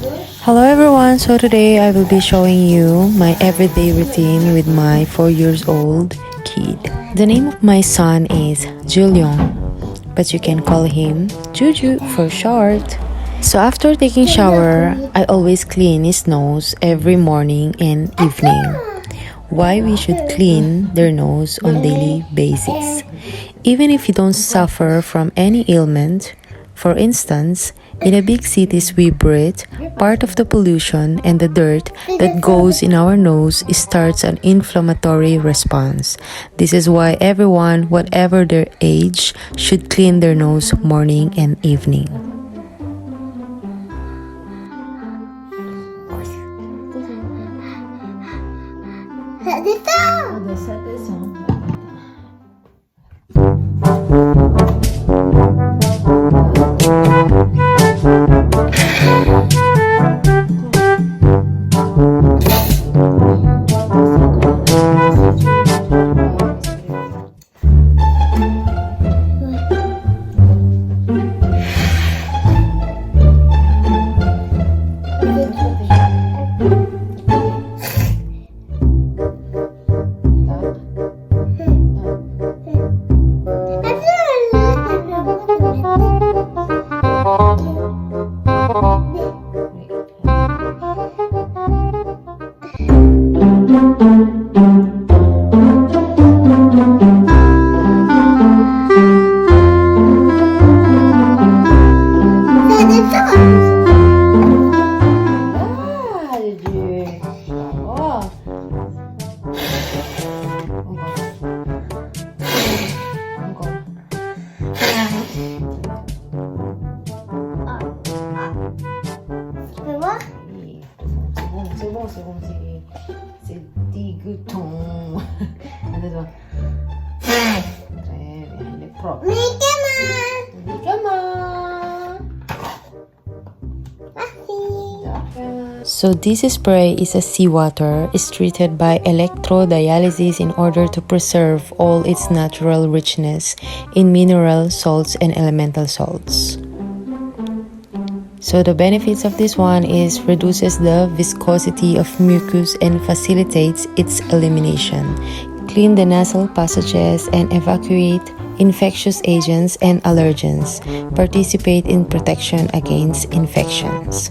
Hello everyone, so today I will be showing you my everyday routine with my 4 years old kid. The name of my son is Julian, but you can call him Juju for short. So after taking shower, I always clean his nose every morning and evening. Why we should clean their nose on daily basis. Even if you don't suffer from any ailment, for instance, in a big cities we breathe, part of the pollution and the dirt that goes in our nose starts an inflammatory response. This is why everyone, whatever their age, should clean their nose morning and evening. C'est dégoûtant. Attends. Très bien, il est propre. So this spray is a seawater. It's treated by electrodialysis in order to preserve all its natural richness in mineral salts and elemental salts. So the benefits of this one is reduces the viscosity of mucus and facilitates its elimination. Clean the nasal passages and evacuate infectious agents and allergens. Participate in protection against infections.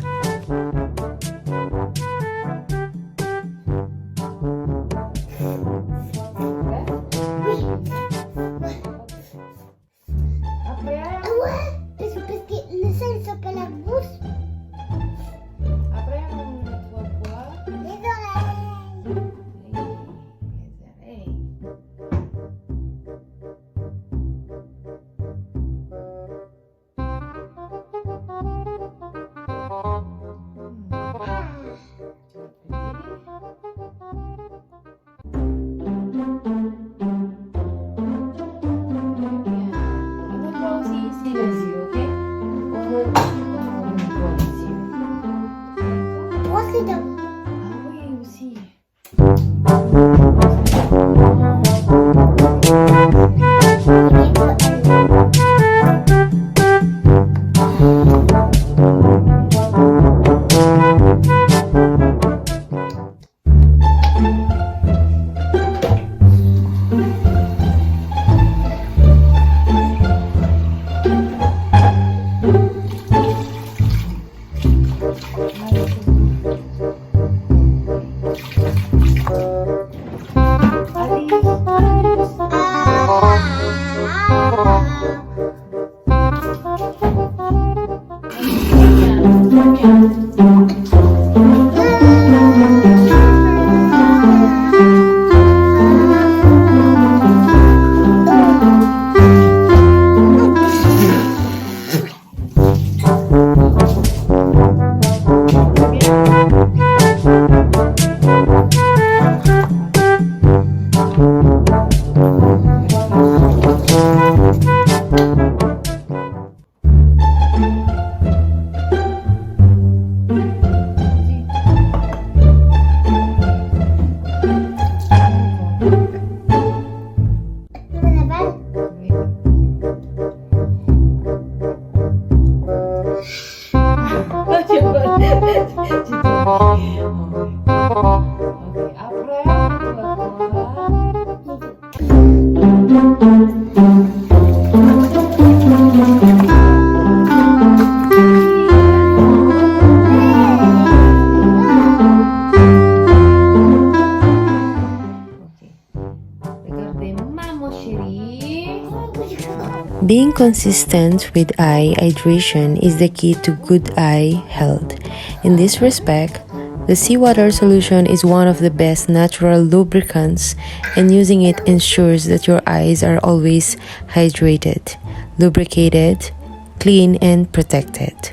Being consistent with eye hydration is the key to good eye health. In this respect, the seawater solution is one of the best natural lubricants, and using it ensures that your eyes are always hydrated, lubricated, clean, and protected.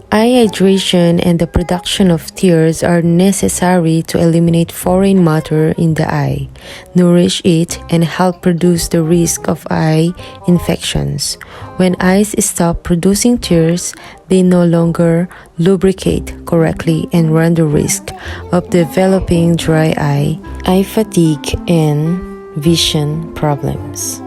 Eye hydration and the production of tears are necessary to eliminate foreign matter in the eye, nourish it, and help reduce the risk of eye infections. When eyes stop producing tears, they no longer lubricate correctly and run the risk of developing dry eye fatigue, and vision problems.